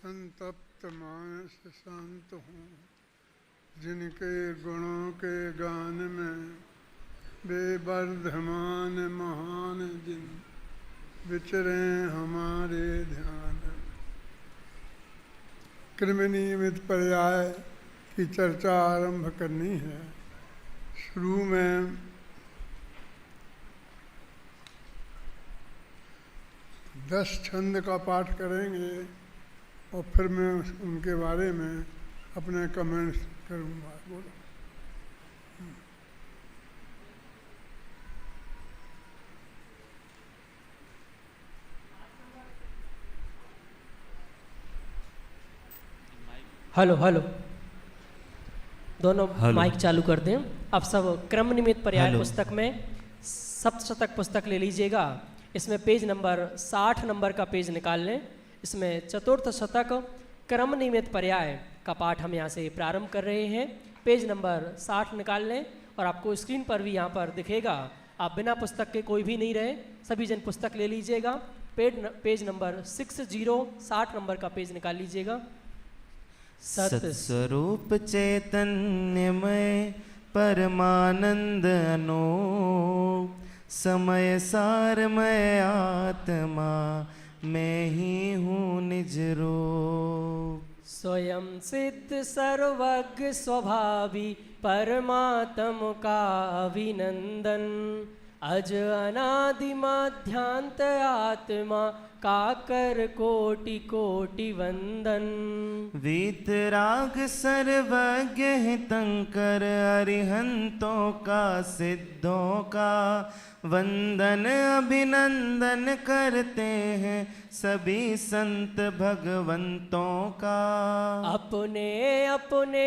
संतप्त मानस शांत हों, जिनके गुणों के गान में बेवर्धमान महान जिन विचरे हमारे ध्यान। कृमि नियमित पर्याय की चर्चा आरंभ करनी है। शुरू में 10 छंद का पाठ करेंगे और फिर मैं उनके बारे में अपने कमेंट्स करूँगा। बोलो। हेलो हेलो, दोनों माइक चालू कर दें। आप सब क्रम निमित पर्याय पुस्तक में सप्तशतक पुस्तक ले लीजिएगा। इसमें पेज नंबर 60 नंबर का पेज निकाल लें। इसमें चतुर्थ शतक क्रम निमित पर्याय का पाठ हम यहाँ से प्रारंभ कर रहे हैं। पेज नंबर 60 निकाल लें और आपको स्क्रीन पर भी यहाँ पर दिखेगा। आप बिना पुस्तक के कोई भी नहीं रहे, सभी जन पुस्तक ले लीजिएगा। पेज नंबर 60 नंबर का पेज निकाल लीजिएगा। सत्स्वरूप चैतन्यमय परमानंद अनूप समय सारमय आत्मा मैं ही हूँ निज रूप। स्वयं सिद्ध सर्वज्ञ स्वभावी परमात्म का अभिनंदन अज अनादि मध्यांत आत्मा काकर कोटि कोटि वंदन। वीतराग सर्वज्ञ हितंकर अरिहंतों का सिद्धों का वंदन अभिनंदन करते हैं सभी संत भगवंतों का। अपने अपने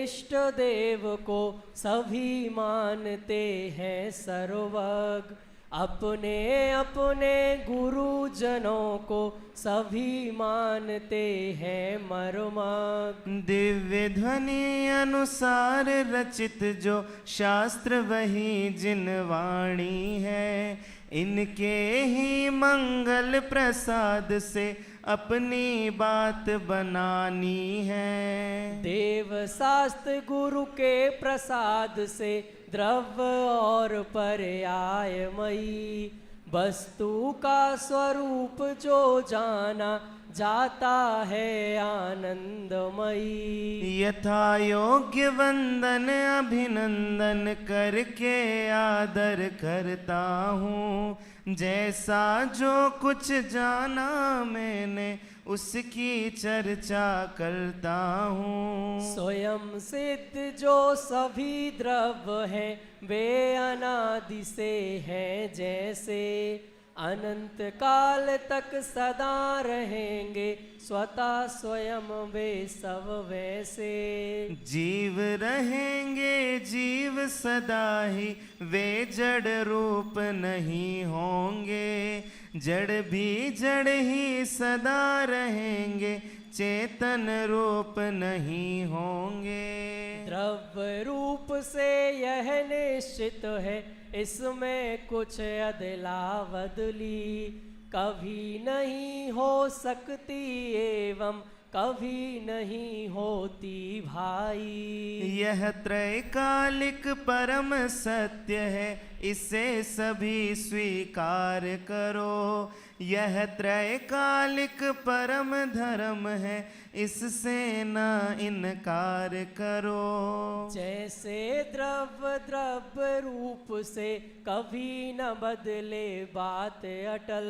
इष्ट देव को सभी मानते हैं सर्वज्ञ, अपने अपने गुरुजनों को सभी मानते हैं मर्मज्ञ। दिव्य ध्वनि अनुसार रचित जो शास्त्र वही जिन वाणी है, इनके ही मंगल प्रसाद से अपनी बात बनानी है। देव शास्त्र गुरु के प्रसाद से द्रव्य और पर्यायमयी वस्तु का स्वरूप जो जाना जाता है आनंदमयी। यथा योग्य वंदन अभिनंदन करके आदर करता हूँ, जैसा जो कुछ जाना मैंने उसकी चर्चा करता हूँ। स्वयं सिद्ध जो सभी द्रव्य हैं वे अनादि से हैं जैसे, अनंत काल तक सदा रहेंगे स्वतः स्वयं वे सब वैसे। जीव रहेंगे जीव सदा ही वे जड़ रूप नहीं होंगे, जड़ भी जड़ ही सदा रहेंगे चेतन रूप नहीं होंगे। द्रव्य रूप से यह निश्चित है इसमें कुछ अदला बदली कभी नहीं हो सकती एवं कभी नहीं होती भाई। यह त्रैकालिक परम सत्य है इसे सभी स्वीकार करो, यह त्रैकालिक परम धर्म है इससे न इनकार करो। जैसे द्रव्य द्रव्य रूप से कभी न बदले बात अटल,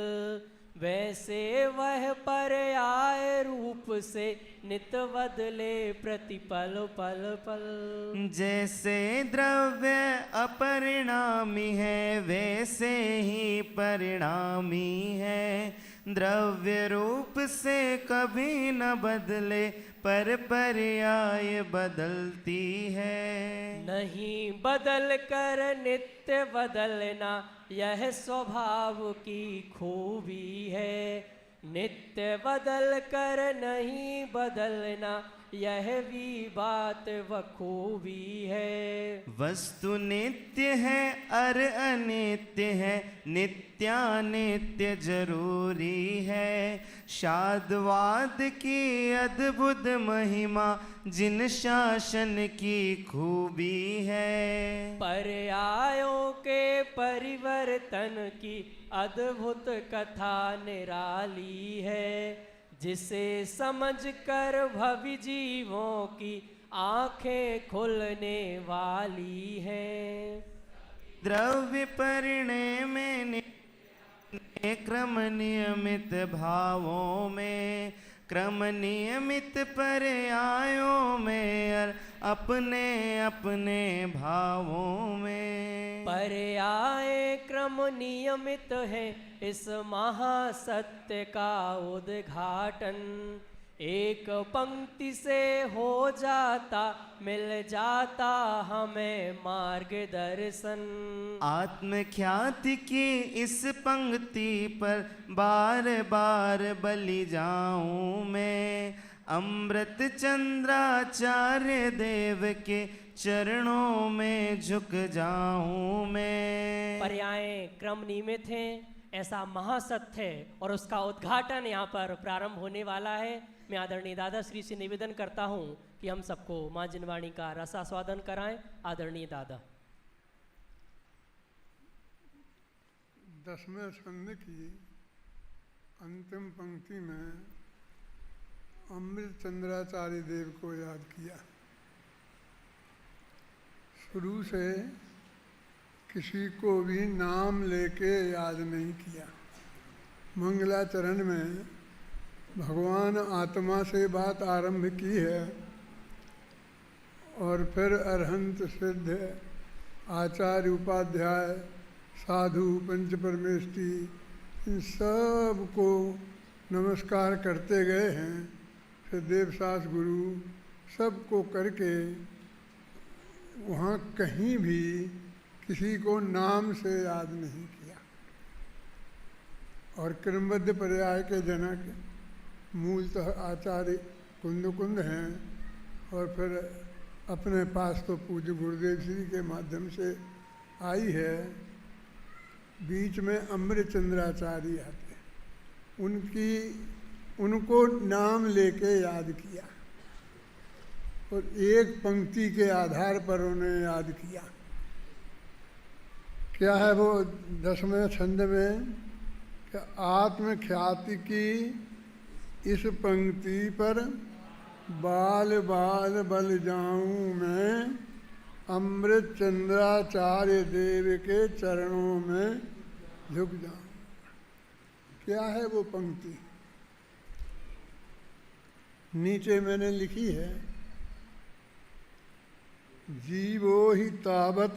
वैसे वह पर्याय रूप से नित बदले प्रतिपल पल पल। जैसे द्रव्य अपरिणामी है वैसे ही परिणामी है, द्रव्य रूप से कभी न बदले पर पर्याय बदलती है। नहीं बदल कर नित्य बदलना यह स्वभाव की खूबी है, नित्य बदल कर नहीं बदलना यह भी बात बखूबी है। वस्तु नित्य है और अनित्य है, नित्यानित्य जरूरी है। शादवाद की अद्भुत महिमा जिन शासन की खूबी है। पर्यायों के परिवर्तन की अद्भुत कथा निराली है, जिसे समझकर भवि जीवों की आंखें खुलने वाली हैं। द्रव्य परिणय में क्रम नियमित भावों में, क्रम नियमित पर्यायों में और अपने अपने भावों में। पर्याय क्रम नियमित है इस महासत्य का उद्घाटन, एक पंक्ति से हो जाता मिल जाता हमें मार्गदर्शन। आत्मख्याति की इस पंक्ति पर बार बार बलि जाऊं मैं, अमृत चंद्राचार्य देव के चरणों में झुक जाऊं मैं। पर्याय क्रम नियमित हैं, ऐसा महासत्य है और उसका उद्घाटन यहाँ पर प्रारंभ होने वाला है। मैं आदरणीय दादा श्री से निवेदन करता हूँ कि हम सबको माँ जिनवाणी का रसास्वादन कराएं। आदरणीय दादा। 10वें छंद की अंतिम पंक्ति में अमृत चंद्राचार्य देव को याद किया। शुरू से किसी को भी नाम लेके याद नहीं किया। मंगलाचरण में भगवान आत्मा से बात आरंभ की है और फिर अरहंत सिद्ध आचार्य उपाध्याय साधु पंच परमेष्टि इन सब को नमस्कार करते गए हैं। फिर देवसास गुरु सबको करके वहाँ कहीं भी किसी को नाम से याद नहीं किया। और क्रमबद्ध पर्याय के जनक मूलतः आचार्य कुंद हैं और फिर अपने पास तो पूज्य गुरुदेव श्री के माध्यम से आई है। बीच में अमृत चंद्राचार्य आते उनको नाम लेके याद किया और एक पंक्ति के आधार पर उन्हें याद किया। क्या है वो 10वें छंद में कि आत्मख्याति की इस पंक्ति पर बाल बाल बल जाऊं मैं, अमृत चंद्राचार्य देव के चरणों में झुक जाऊं। क्या है वो पंक्ति? नीचे मैंने लिखी है, जीवो ही तावत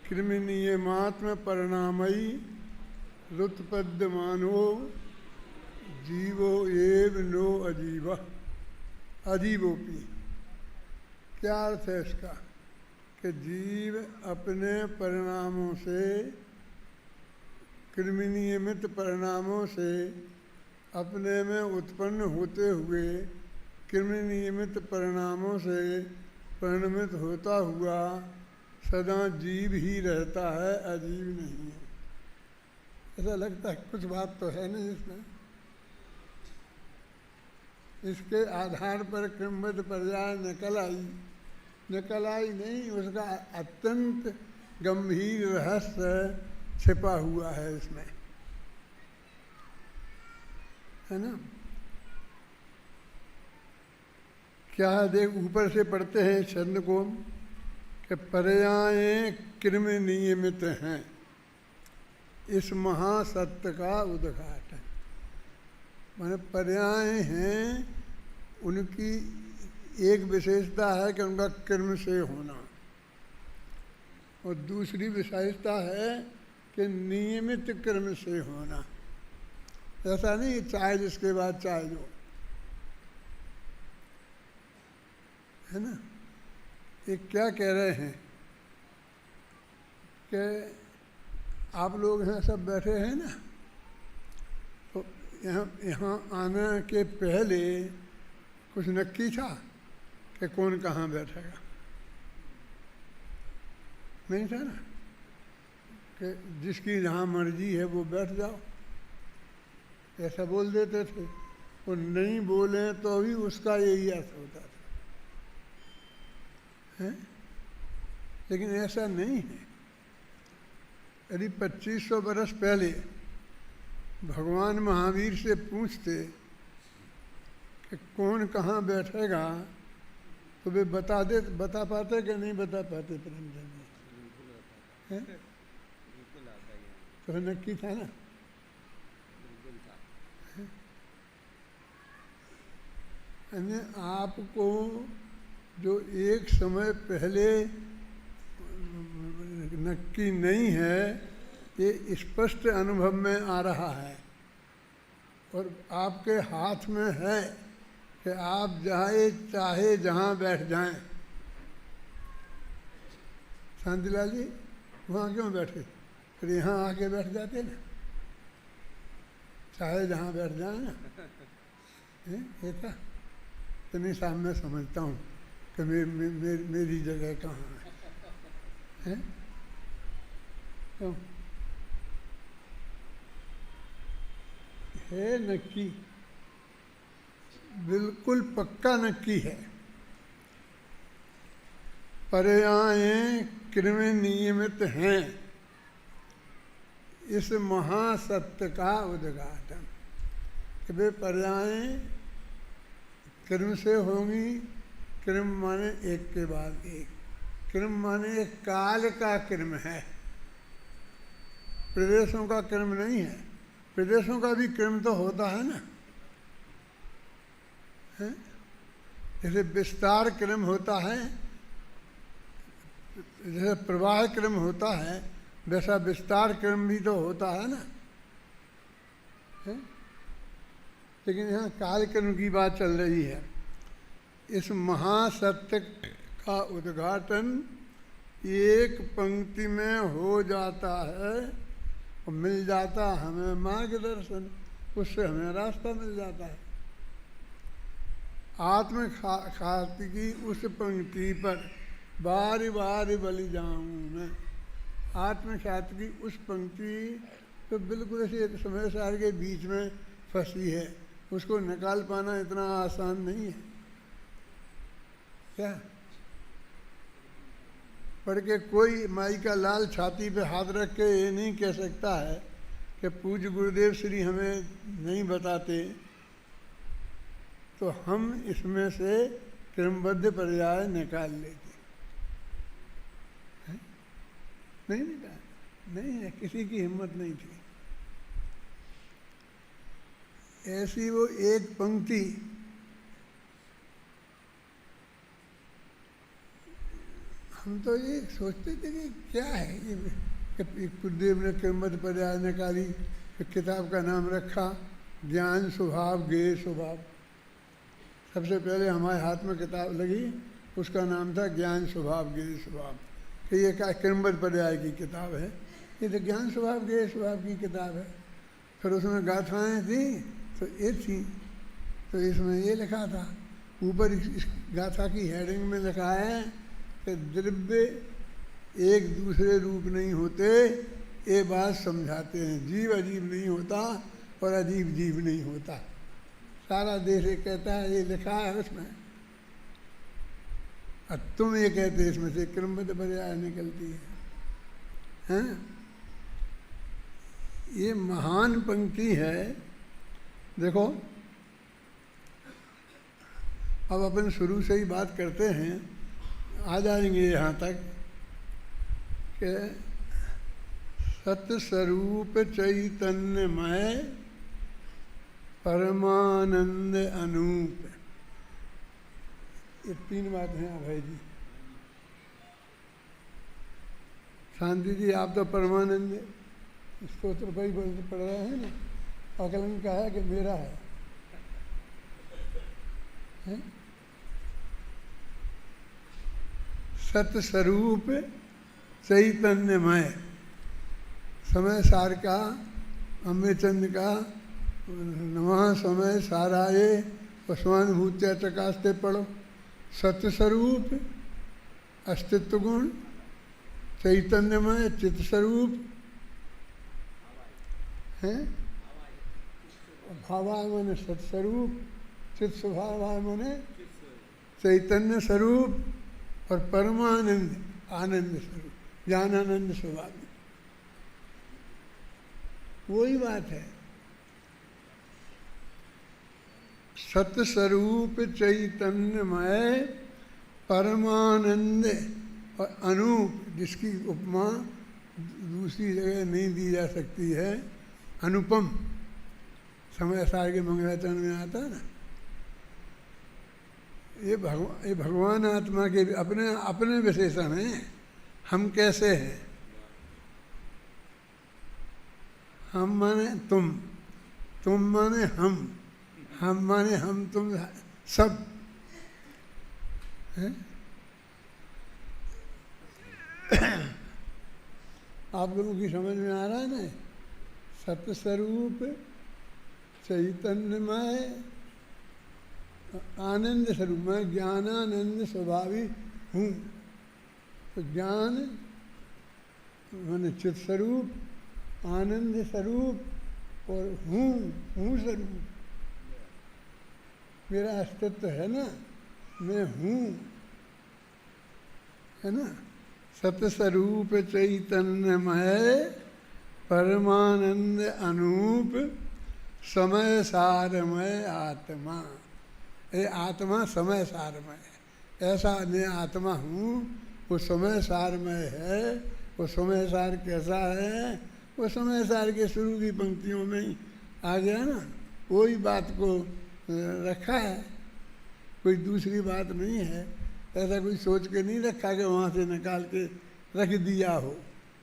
कृमिनियमात्म परिणामयी रुत्पद्यमानो जीवो एव नो अजीव अजीवोपी। क्या अर्थ है इसका? कि जीव अपने परिणामों से, कृमिनियमित परिणामों से अपने में उत्पन्न होते हुए कृमिनियमित परिणामों से परिणमित होता हुआ सदा जीव ही रहता है, अजीव नहीं है। ऐसा लगता है कुछ बात तो है नहीं इसमें। इसके आधार पर क्रमबद्ध पर्याय निकल आई नहीं, उसका अत्यंत गंभीर रहस्य छिपा हुआ है इसमें, है ना। क्या देख, ऊपर से पढ़ते हैं छंद को कि पर्याय कृम नियमित हैं इस महासत्य का उद्घाटन। माने पर्याय हैं, उनकी एक विशेषता है कि उनका कर्म से होना, और दूसरी विशेषता है कि नियमित कर्म से होना। ऐसा नहीं चाहे जिसके बाद चाहे जो, है ना। ये क्या कह रहे हैं कि आप लोग यहाँ सब बैठे हैं ना, तो यहाँ आने के पहले कुछ नक्की था कि कौन कहाँ बैठेगा? नहीं था ना, कि जिसकी जहाँ मर्जी है वो बैठ जाओ। ऐसा बोल देते थे। वो नहीं बोले तो भी उसका यही अर्थ होता था, हैं? लेकिन ऐसा नहीं है। यदि 2500 बरस पहले भगवान महावीर से पूछते कि कौन कहाँ बैठेगा, तो वे बता पाते कि नहीं बता पाते? परमजन है तो नक्की था ना। यानी आपको जो एक समय पहले नक्की नहीं है, ये स्पष्ट अनुभव में आ रहा है और आपके हाथ में है कि आप चाहे जहाँ बैठ जाएं। शांतिलाल जी वहाँ क्यों बैठे? फिर यहाँ आके बैठ जाते ना, चाहे जहाँ बैठ जाए ना। ये था तो नहीं साहब, मैं समझता हूँ कि मेरी जगह कहाँ है? क्यों है? नक्की, बिल्कुल पक्का नक्की है। पर्यायें कृमि नियमित हैं, इस महासत्य का उद्घाटन। कि वे पर्यायें क्रम से होंगी। क्रम माने एक के बाद एक, क्रम माने एक काल का क्रम है, प्रदेशों का क्रम नहीं है। प्रदेशों का भी क्रम तो होता है ना, है? जैसे विस्तार क्रम होता है, जैसे प्रवाह क्रम होता है, वैसा विस्तार क्रम भी तो होता है ना, है? लेकिन यहाँ कालक्रम की बात चल रही है। इस महासत्य का उद्घाटन एक पंक्ति में हो जाता है और मिल जाता हमें मार्गदर्शन, उससे हमें रास्ता मिल जाता है। आत्मख्याति की उस पंक्ति पर बारी बारी बलि जाऊँ मैं। आत्मख्याति की उस पंक्ति तो बिल्कुल ऐसे समय सार के बीच में फंसी है, उसको निकाल पाना इतना आसान नहीं है। क्या पढ़ के कोई माई का लाल छाती पे हाथ रख के ये नहीं कह सकता है कि पूज्य गुरुदेव श्री हमें नहीं बताते तो हम इसमें से क्रमबद्ध पर्याय निकाल लेते। नहीं निकाल, नहीं है, किसी की हिम्मत नहीं थी। ऐसी वो एक पंक्ति हम तो ये सोचते थे कि क्या है ये, गुरुदेव ने क्रमबद्ध पर्याय निकाली, किताब का नाम रखा ज्ञान स्वभाव ज्ञेय स्वभाव। सबसे पहले हमारे हाथ में किताब लगी, उसका नाम था ज्ञान स्वभाव ज्ञेय स्वभाव, कि ये क्या क्रमबद्ध पर्याय की किताब है। ये तो ज्ञान स्वभाव ज्ञेय स्वभाव की किताब है। फिर उसमें गाथाएँ थी तो ये थी, तो इसमें ये लिखा था ऊपर, इस गाथा की हेडिंग में लिखा है कि द्रव्य एक दूसरे रूप नहीं होते, ये बात समझाते हैं। जीव अजीब नहीं होता और अजीब जीव नहीं होता। सारा देश ये कहता है, ये लिखा है उसमें, और तुम ये कहते इसमें से क्रमबद्ध पर्याय निकलती है, हैं? ये महान पंक्ति है। देखो अब अपन शुरू से ही बात करते हैं, आ जाएंगे यहाँ तक कि सत्य स्वरूप चैतन्यमय परमानंद अनूप। ये तीन बातें हैं अभय जी। शांति जी आप तो परमानंद स्तोत्र पर ही पढ़ रहे हैं ना, अकलन का है कि मेरा है? सत्य स्वरूप चैतन्यमय, समय सार का, अमृतचंद का नमः समय साराये पशुआनुभूत्या चकास्ते पढ़ो। सत्य स्वरूप अस्तित्व गुण, चैतन्यमय चित्त स्वरूप है, भावाय माने सत्स्वरूप, चित स्वभावाय माने चैतन्य स्वरूप और परमानंद आनंद स्वरूप, ज्ञानानंद स्वभाव। वही बात है। सत्स्वरूप चैतन्यमय परमानंद और अनूप, जिसकी उपमा दूसरी जगह नहीं दी जा सकती है, अनुपम। समय सार के मंगलाचरण में आता है ना, ये भगवान आत्मा के अपने अपने विशेषण हैं। हम कैसे हैं? हम माने तुम माने हम माने हम तुम सब हैं। आप लोगों की समझ में आ रहा है ना? सत्स्वरूप चैतन्यमय आनंद स्वरूप, मैं ज्ञानानंद स्वभावी हूँ। तो ज्ञान माने चित स्वरूप, आनंद स्वरूप और हूँ स्वरूप। मेरा अस्तित्व है ना, मैं हूँ, है ना। सत्स्वरूप चैतन्यमय परमानंद अनूप समय सारमय आत्मा। ये आत्मा समय सारमय है। ऐसा मैं आत्मा हूँ, वो समय सारमय है। वो समय सार कैसा है? वो समय सार के शुरू की पंक्तियों में ही आ गया ना। वही बात को रखा है, कोई दूसरी बात नहीं है। ऐसा कोई सोच के नहीं रखा कि वहाँ से निकाल के रख दिया हो,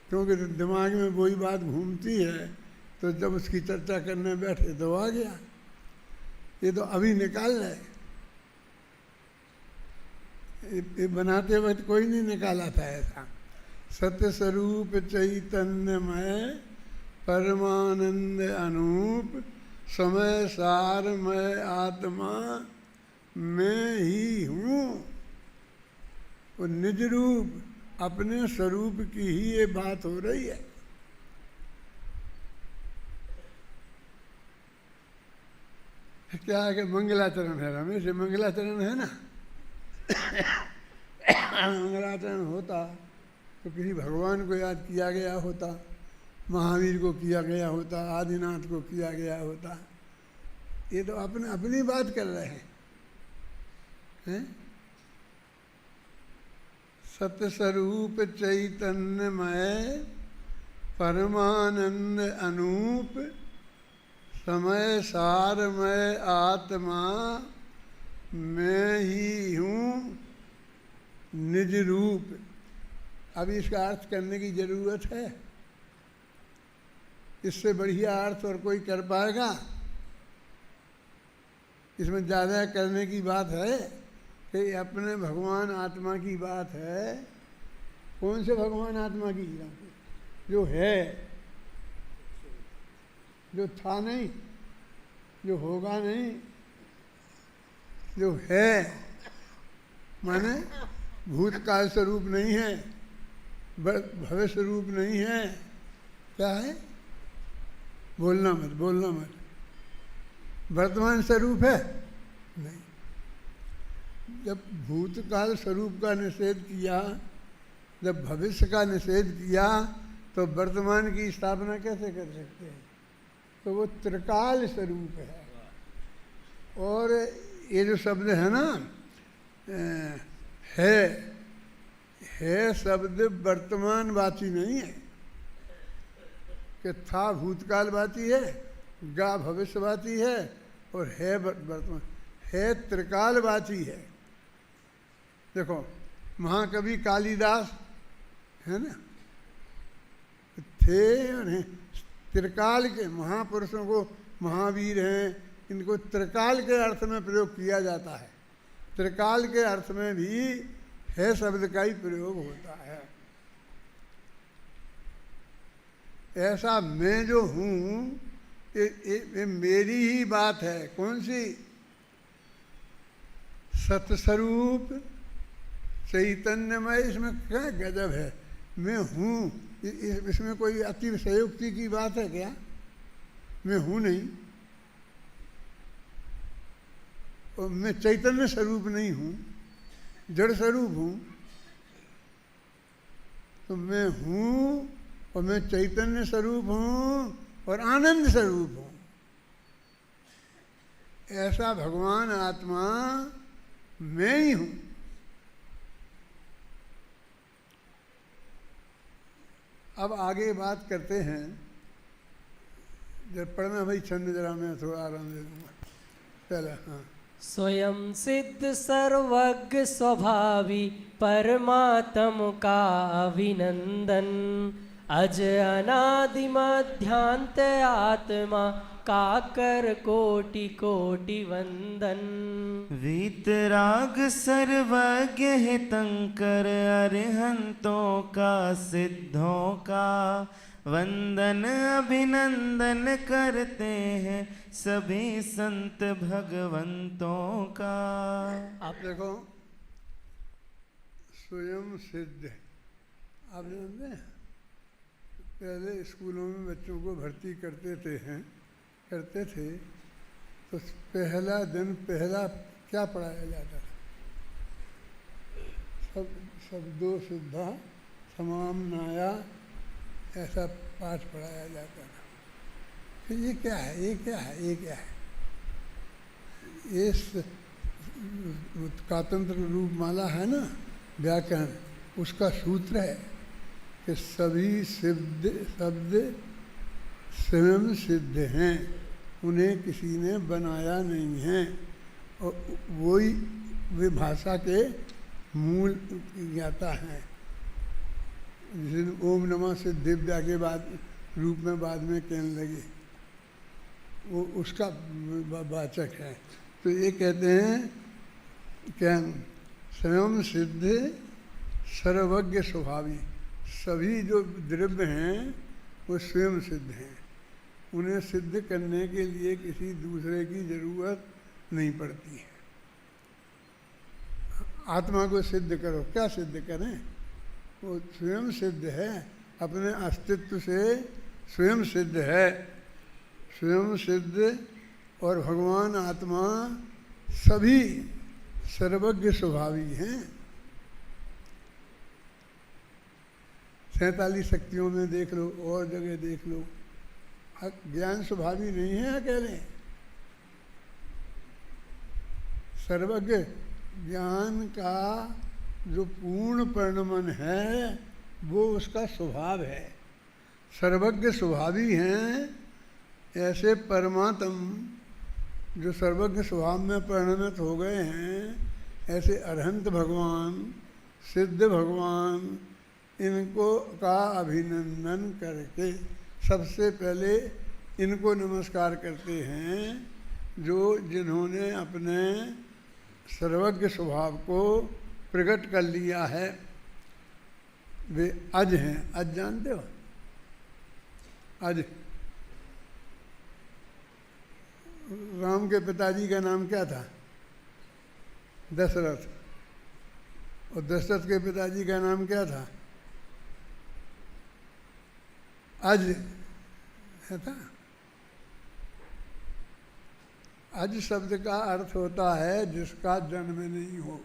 क्योंकि दिमाग में वही बात घूमती है, तो जब उसकी चर्चा करने बैठे तो आ गया। ये तो अभी निकाल रहे, ये बनाते वक्त कोई नहीं निकाला था ऐसा। सत्य स्वरूप चैतन्यमय परमानंद अनूप समय सारमय आत्मा मैं ही हूँ। वो निज रूप अपने स्वरूप की ही ये बात हो रही है। क्या है कि मंगलाचरण है रमेश, मंगलाचरण है ना। मंगलाचरण होता तो किसी भगवान को याद किया गया होता, महावीर को किया गया होता, आदिनाथ को किया गया होता। ये तो अपनी बात कर रहे हैं। सत्स्वरूप चैतन्यमय परमानंद अनूप समय सारमय आत्मा मैं ही हूँ निज रूप। अब इसका अर्थ करने की जरूरत है? इससे बढ़िया अर्थ और कोई कर पाएगा? इसमें ज़्यादा करने की बात है कि अपने भगवान आत्मा की बात है। कौन से भगवान आत्मा की? जो है, जो था नहीं, जो होगा नहीं, जो है, माने भूतकाल स्वरूप नहीं है, भविष्य रूप नहीं है। क्या है? बोलना मत। वर्तमान स्वरूप है? नहीं। जब भूतकाल स्वरूप का निषेध किया, जब भविष्य का निषेध किया, तो वर्तमान की स्थापना कैसे कर सकते हैं? तो वो त्रिकाल स्वरूप है। और ये जो शब्द है ना, है शब्द वर्तमानवाची नहीं है कि था भूतकालवाची है, गा भविष्यवाची है और है वर्तमान, है त्रिकालवाची है। देखो महाकवि कालिदास है ना, थे और हैं। त्रिकाल के महापुरुषों को महावीर हैं, इनको त्रिकाल के अर्थ में प्रयोग किया जाता है। त्रिकाल के अर्थ में भी है शब्द का ही प्रयोग होता है। ऐसा मैं जो हूँ, ये मेरी ही बात है। कौन सी? सत्स्वरूप चैतन्यमय। इसमें क्या गजब है? मैं हूँ, इसमें कोई अतिशयोक्ति की बात है क्या? मैं हूँ नहीं, और मैं चैतन्य स्वरूप नहीं हूँ, जड़ स्वरूप हूँ, तो मैं हूँ और मैं चैतन्य स्वरूप हूँ और आनंद स्वरूप हूँ। ऐसा भगवान आत्मा मैं ही हूँ। अब आगे बात करते हैं, जब पढ़ना भाई छंद जरा मैं थोड़ा आराम दे दूंगा पहले। हाँ, स्वयं सिद्ध सर्वज्ञ स्वभावी परमात्म का अभिनंदन, अज अनादि मध्यांत आत्मा काकर कोटि कोटि वंदन। वीतराग सर्वज्ञ हितंकर अरिहंतों का सिद्धों का वंदन अभिनंदन करते हैं सभी संत भगवंतों का। आप देखो, स्वयं सिद्ध, आप जानते हैं पहले स्कूलों में बच्चों को भर्ती करते थे तो पहला दिन पहला क्या पढ़ाया जाता था? शब्दों सिद्धा समाम नाया, ऐसा पाठ पढ़ाया जाता था। फिर ये क्या है, ये क्या है, ये क्या है? ये कातंत्र रूपमाला है ना, व्याकरण, उसका सूत्र है कि सभी शब्द स्वयं सिद्ध हैं, उन्हें किसी ने बनाया नहीं है, और वही वे भाषा के मूल ज्ञाता हैं। ओम नमः से दिव्या के बाद रूप में बाद में कहने लगे, वो उसका वाचक है। तो ये कहते हैं क्या, स्वयं सिद्ध सर्वज्ञ स्वभावी, सभी जो द्रव्य हैं वो स्वयं सिद्ध हैं, उन्हें सिद्ध करने के लिए किसी दूसरे की जरूरत नहीं पड़ती है। आत्मा को सिद्ध करो, क्या सिद्ध करें? वो स्वयं सिद्ध है, अपने अस्तित्व से स्वयं सिद्ध है, स्वयं सिद्ध। और भगवान आत्मा सभी सर्वज्ञ स्वभावी हैं। 47 शक्तियों में देख लो और जगह देख लो, ज्ञान स्वभावी नहीं है अकेले। सर्वज्ञ ज्ञान का जो पूर्ण परिणमन है वो उसका स्वभाव है। सर्वज्ञ स्वभावी हैं, ऐसे परमात्म जो सर्वज्ञ स्वभाव में परिणमित हो गए हैं, ऐसे अरहंत भगवान, सिद्ध भगवान, इनको का अभिनंदन करके सबसे पहले इनको नमस्कार करते हैं, जो जिन्होंने अपने सर्वज्ञ स्वभाव को प्रकट कर लिया है। वे अज हैं। अज जानते हो? अज राम के पिताजी का नाम क्या था? दशरथ। और दशरथ के पिताजी का नाम क्या था? अज है था। अज शब्द का अर्थ होता है जिसका जन्म नहीं हो,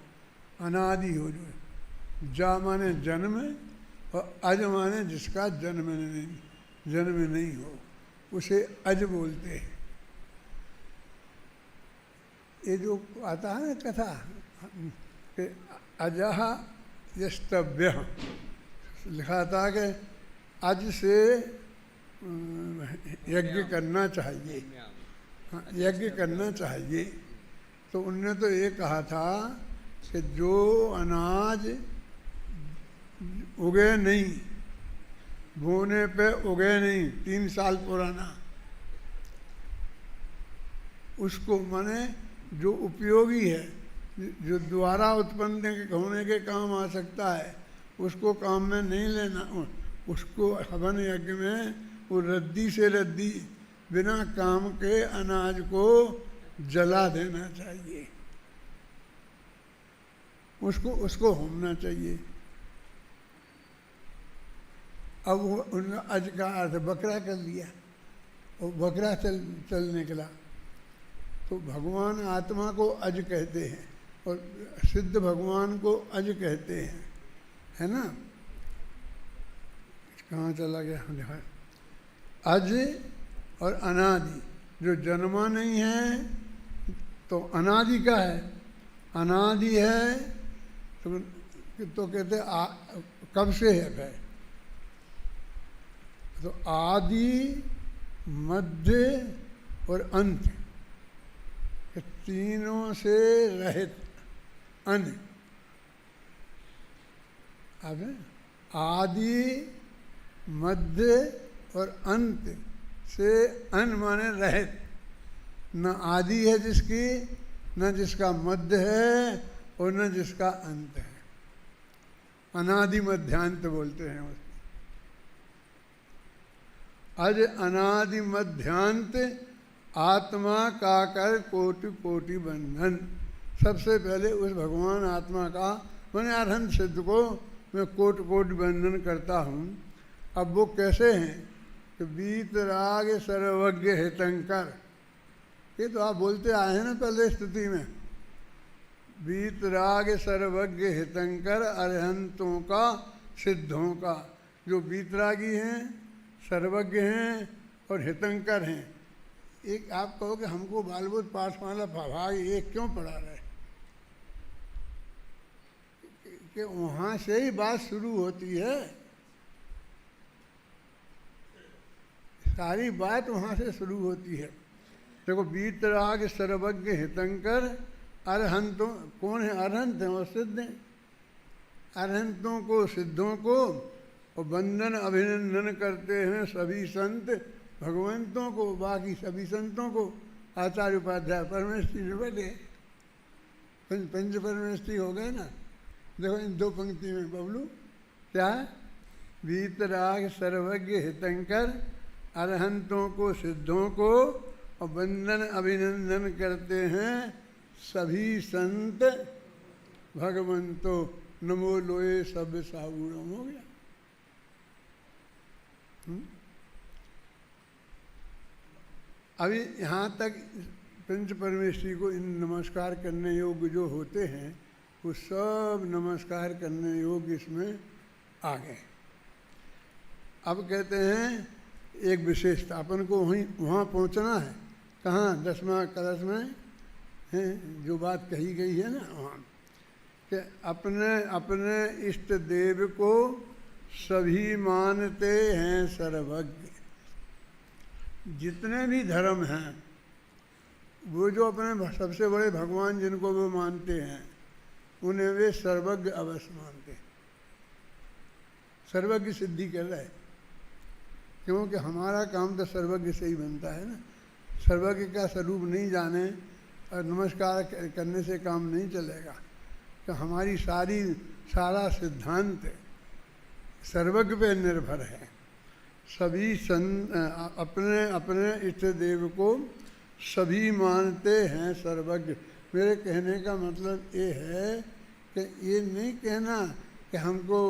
अनादि हो। जो जा माने जन्म और अज माने जिसका जन्म नहीं हो, उसे अज बोलते हैं। ये जो आता है ना कथा कि अजह यस्तव्य, लिखा था कि अज से यज्ञ करना चाहिए, यज्ञ करना चाहिए। तो उनने तो ये कहा था कि जो अनाज उगे नहीं, बोने पे उगे नहीं, 3 साल पुराना, उसको माने जो उपयोगी है, जो द्वारा उत्पन्न होने के काम आ सकता है, उसको काम में नहीं लेना। उसको हवन यज्ञ में वो रद्दी से रद्दी बिना काम के अनाज को जला देना चाहिए, उसको होमना चाहिए। अब वो उन्होंने अज का अर्थ बकरा कर लिया, और बकरा चल निकला। तो भगवान आत्मा को अज कहते हैं और सिद्ध भगवान को अज कहते हैं, है ना। कहाँ चला गया देखा, अज और अनादि। जो जन्मा नहीं है तो अनादि का है, अनादि है तो कहते कब से है भाई, तो आदि मध्य और अंत, तीनों से रहित अन। अब आदि मध्य और अंत से अन माने रहित, न आदि है जिसकी, न जिसका मध्य है और न जिसका अंत है। अनादि मध्यांत बोलते हैं उसको। अज अनादि मध्यांत आत्मा का कर कोटि कोटि बंधन। सबसे पहले उस भगवान आत्मा का मैंने अरहंत सिद्ध को मैं कोटि कोटि बंधन करता हूँ। अब वो कैसे हैं कि वीतराग सर्वज्ञ हितंकर, ये तो आप बोलते आए हैं ना पहले स्तुति में, वीतराग सर्वज्ञ हितंकर अरहंतों का सिद्धों का। जो वीतरागी हैं, सर्वज्ञ हैं और हितंकर हैं। एक आप कहो कि हमको बालबोध पाठमाला भाग एक क्यों पढ़ा रहे, कि वहाँ से ही बात शुरू होती है, सारी बात वहाँ से शुरू होती है। देखो वीतराग सर्वज्ञ हितंकर अरहंतों, कौन है अरहंत हैं, और सिद्ध हैं। अरहंतों को सिद्धों को और वंदन अभिनंदन करते हैं सभी संत भगवंतों को, बाकी सभी संतों को। आचार्य उपाध्याय परमेष्ठी में बैठे, पंच परमेष्ठी हो गए ना। देखो इन दो पंक्ति में बबलू क्या, वीतराग सर्वज्ञ हितंकर अरहंतों को सिद्धों को और वंदन अभिनंदन करते हैं सभी संत भगवंतों। नमो लोए सब साबूरम हो गया। अभी यहाँ तक पंच परमेष्ठी को इन नमस्कार करने योग्य जो होते हैं वो सब नमस्कार करने योग्य इसमें आ गए। अब कहते हैं एक विशेषता, अपन को वहीं वहाँ पहुँचना है। कहाँ, 10वां कलश में है जो बात कही गई है ना वहाँ, कि अपने अपने इष्ट देव को सभी मानते हैं सर्वज्ञ। जितने भी धर्म हैं वो जो अपने सबसे बड़े भगवान जिनको वो मानते हैं उन्हें वे सर्वज्ञ अवश्य मानते हैं। सर्वज्ञ सिद्धि कर रहे, क्योंकि हमारा काम तो सर्वज्ञ से ही बनता है ना। सर्वज्ञ का स्वरूप नहीं जाने और नमस्कार करने से काम नहीं चलेगा। तो हमारी सारा सिद्धांत सर्वज्ञ पे निर्भर है। सभी अपने अपने इष्ट देव को सभी मानते हैं सर्वज्ञ। मेरे कहने का मतलब ये है कि ये नहीं कहना कि हमको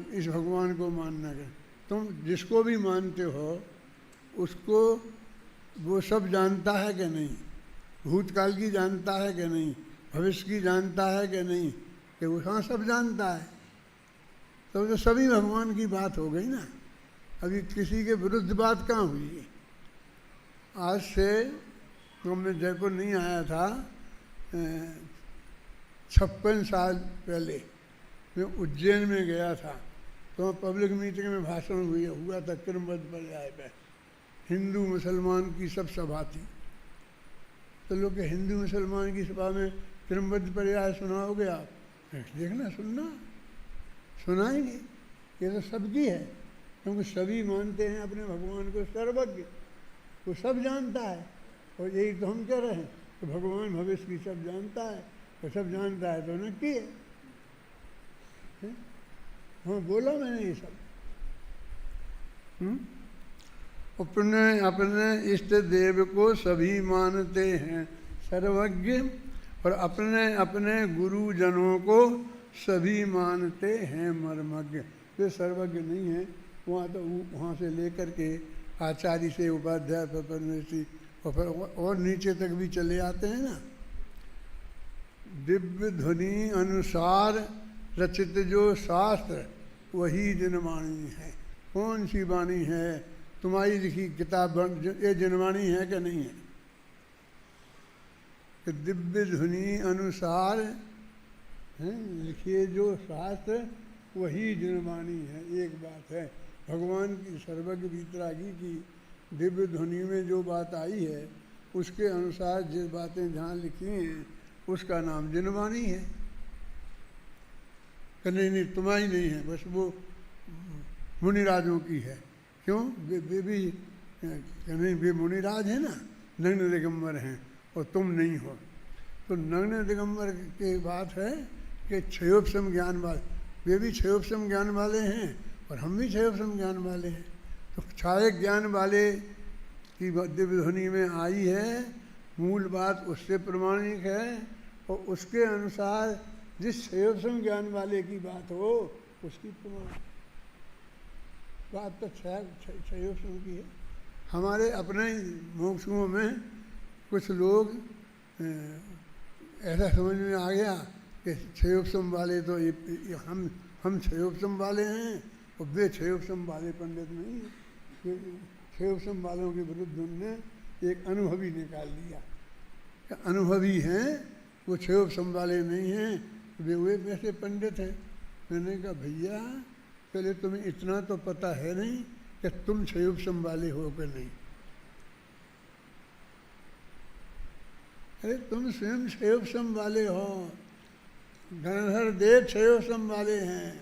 इस भगवान को मानना है। तुम जिसको भी मानते हो उसको वो सब जानता है कि नहीं, भूतकाल की जानता है कि नहीं, भविष्य की जानता है कि नहीं, कि वो हाँ सब जानता है। तो सभी भगवान की बात हो गई ना। अभी किसी के विरुद्ध बात कहाँ हुई। आज से तो मैं जयपुर नहीं आया था, 56 साल पहले मैं उज्जैन में गया था। तो पब्लिक मीटिंग में भाषण हुआ था क्रमबद्ध पर्याय पे। हिंदू मुसलमान की सब सभा थी। तो लोग के हिंदू मुसलमान की सभा में क्रमबद्ध पर्याय सुनाओगे आप? देखना, सुनना, सुनाएंगे। ये तो सबकी है, क्योंकि सभी मानते हैं अपने भगवान को सर्वज्ञ, वो सब जानता है। और यही तो हम कह रहे हैं कि भगवान भविष्य की सब जानता है, और सब जानता है तो नक्की है। हाँ बोला मैंने ये सब। अपने अपने इष्ट देव को सभी मानते हैं सर्वज्ञ, और अपने अपने गुरुजनों को सभी मानते हैं मर्मज्ञ। वे सर्वज्ञ नहीं है, वहाँ तो वहाँ से लेकर के आचार्य से उपाध्याय परमेष्ठी और फिर और नीचे तक भी चले आते हैं ना। दिव्य ध्वनि अनुसार रचित जो शास्त्र वही जनवाणी है। कौन सी वाणी है? तुम्हारी लिखी किताब ये जनवाणी है कि नहीं है? कि दिव्य ध्वनि अनुसार लिखिए जो शास्त्र वही जनवाणी है। एक बात है, भगवान की सर्वज्ञ वीतरागी की दिव्य ध्वनि में जो बात आई है उसके अनुसार जिस बातें जहाँ लिखी हैं उसका नाम जनवाणी है। कि नहीं तुम्हारी नहीं है, बस वो मुनिराजों की है। क्यों? वे भी नहीं, वे मुनिराज है ना, नग्न दिगंबर हैं और तुम नहीं हो। तो नग्न दिगंबर की बात है कि क्षयोपशम ज्ञान वाले, वे भी क्षयोपशम ज्ञान वाले हैं और हम भी क्षयोपशम ज्ञान वाले हैं। तो क्षय ज्ञान वाले की दिव्य ध्वनि में आई है, मूल बात उससे प्रमाणिक है और उसके अनुसार जिस क्षयोपशम ज्ञान वाले की बात हो उसकी प्रमाण बात तो क्षयोपशम की है। हमारे अपने मोक्षुओं में कुछ लोग ऐसा समझ में आ गया कि क्षयोपशम वाले तो ये हम क्षयोपशम वाले हैं और वे क्षयोपशम वाले पंडित नहीं हैं। क्षयोपशम वालों के विरुद्ध उनने एक अनुभवी निकाल दिया। अनुभवी हैं वो क्षयोपशम वाले नहीं हैं, वे वैसे पंडित हैं। मैंने कहा भैया पहले तुम्हें इतना तो पता है नहीं कि तुम क्षयोपशम वाले हो कि नहीं। अरे तुम स्वयं क्षयोपशम वाले हो, गणधर देव क्षयोपशम वाले हैं।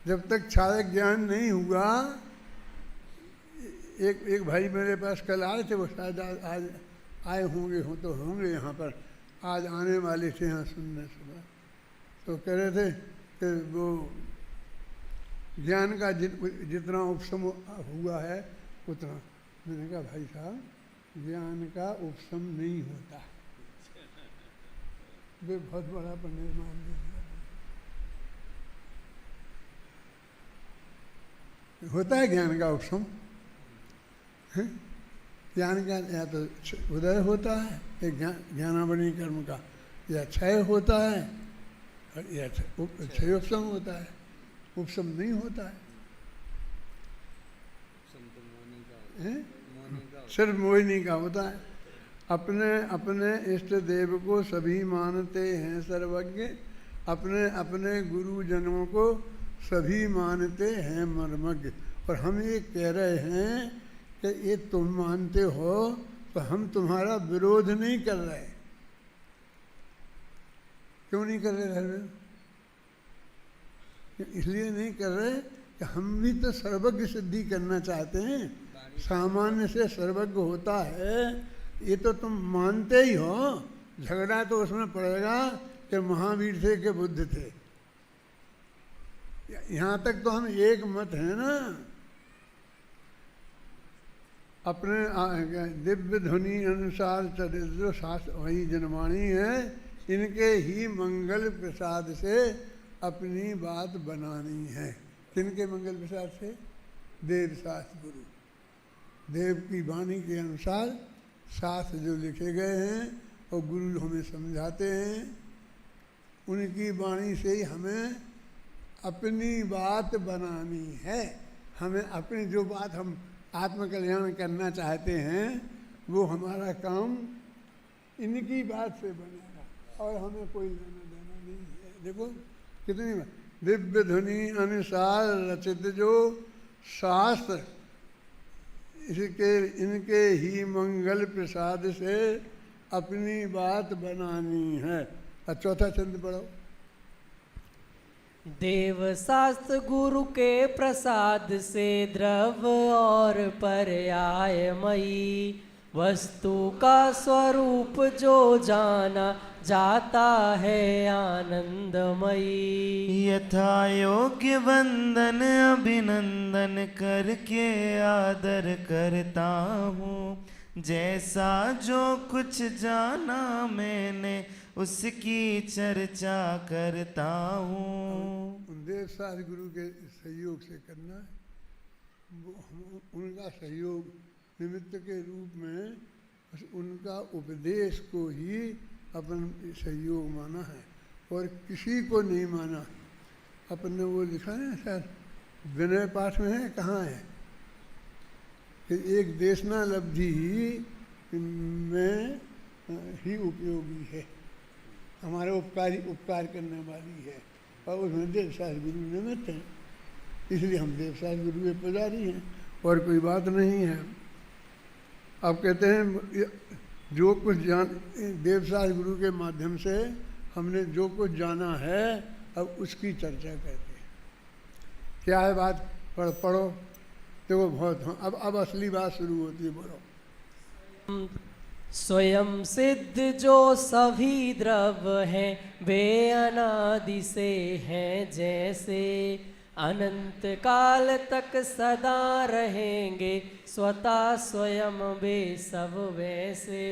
जब तक छाया ज्ञान नहीं हुआ, एक भाई मेरे पास कल आए थे, वो शायद आज आए होंगे तो होंगे यहाँ पर, आज आने वाले थे यहाँ सुनने सुबह। तो कह रहे थे कि वो ज्ञान का जितना उपशम हुआ है उतना। मैंने कहा भाई साहब ज्ञान का उपशम नहीं होता। वे बहुत बड़ा पंडित मान लीजिए। होता है ज्ञान का उपशम, ज्ञान का या तो उदय होता है एक ज्ञानावणी कर्म का, या क्षय होता है या क्षयोपशम होता है, उपशम नहीं होता है। सिर्फ मोहिनी का होता है। अपने अपने इष्ट देव को सभी मानते हैं सर्वज्ञ, अपने अपने गुरुजनों को सभी मानते हैं मर्मज्ञ। और हम ये कह रहे हैं कि ये तुम मानते हो तो हम तुम्हारा विरोध नहीं कर रहे। क्यों नहीं कर रहे घर में? इसलिए नहीं कर रहे कि हम भी तो सर्वज्ञ सिद्धि करना चाहते हैं। सामान्य से सर्वज्ञ होता है ये तो तुम मानते ही हो। झगड़ा तो उसमें पड़ेगा कि महावीर थे कि बुद्ध थे। यहाँ तक तो हम एक मत है ना। अपने दिव्य ध्वनि अनुसार चरित्र शास्त्र वही जनवाणी है, इनके ही मंगल प्रसाद से अपनी बात बनानी है। किनके मंगल प्रसाद से? देव शास्त्र गुरु, देव की वाणी के अनुसार शास्त्र जो लिखे गए हैं और गुरु हमें समझाते हैं, उनकी वाणी से ही हमें अपनी बात बनानी है। हमें अपनी जो बात हम आत्मकल्याण करना चाहते हैं वो हमारा काम इनकी बात से बनेगा और हमें कोई लेना देना नहीं है। देखो कितनी दिव्य ध्वनि अनुसार रचित जो शास्त्र, इनके ही मंगल प्रसाद से अपनी बात बनानी है। और चौथा छंद पढ़ो। देव शास्त्र गुरु के प्रसाद से द्रव और पर्यायमयी वस्तु का स्वरूप जो जाना जाता है आनंदमयी। यथा योग्य वंदन अभिनंदन करके आदर करता हूँ, जैसा जो कुछ जाना मैंने उसकी चर्चा करता हूँ। देव शास्त्र गुरु के सहयोग से करना है। उनका सहयोग निमित्त के रूप में बस उनका उपदेश को ही अपन सहयोग माना है और किसी को नहीं माना। अपन ने वो लिखा है सर, विनय पाठ में है, कहाँ है कि एक देशना लब्धि में ही उपयोगी है, हमारे उपकार करने वाली है, और उसमें देवसास गुरु निमित्त हैं, इसलिए हम देवसास गुरु के पुजारी हैं और कोई बात नहीं है। अब कहते हैं जो कुछ देवसास गुरु के माध्यम से हमने जो कुछ जाना है अब उसकी चर्चा करते हैं। क्या है बात? पढ़ो देखो बहुत। अब असली बात शुरू होती है, बोलो। स्वयं सिद्ध जो सभी द्रव्य हैं वे अनादि से हैं जैसे, अनंत काल तक सदा रहेंगे स्वतः स्वयं वे सब वैसे।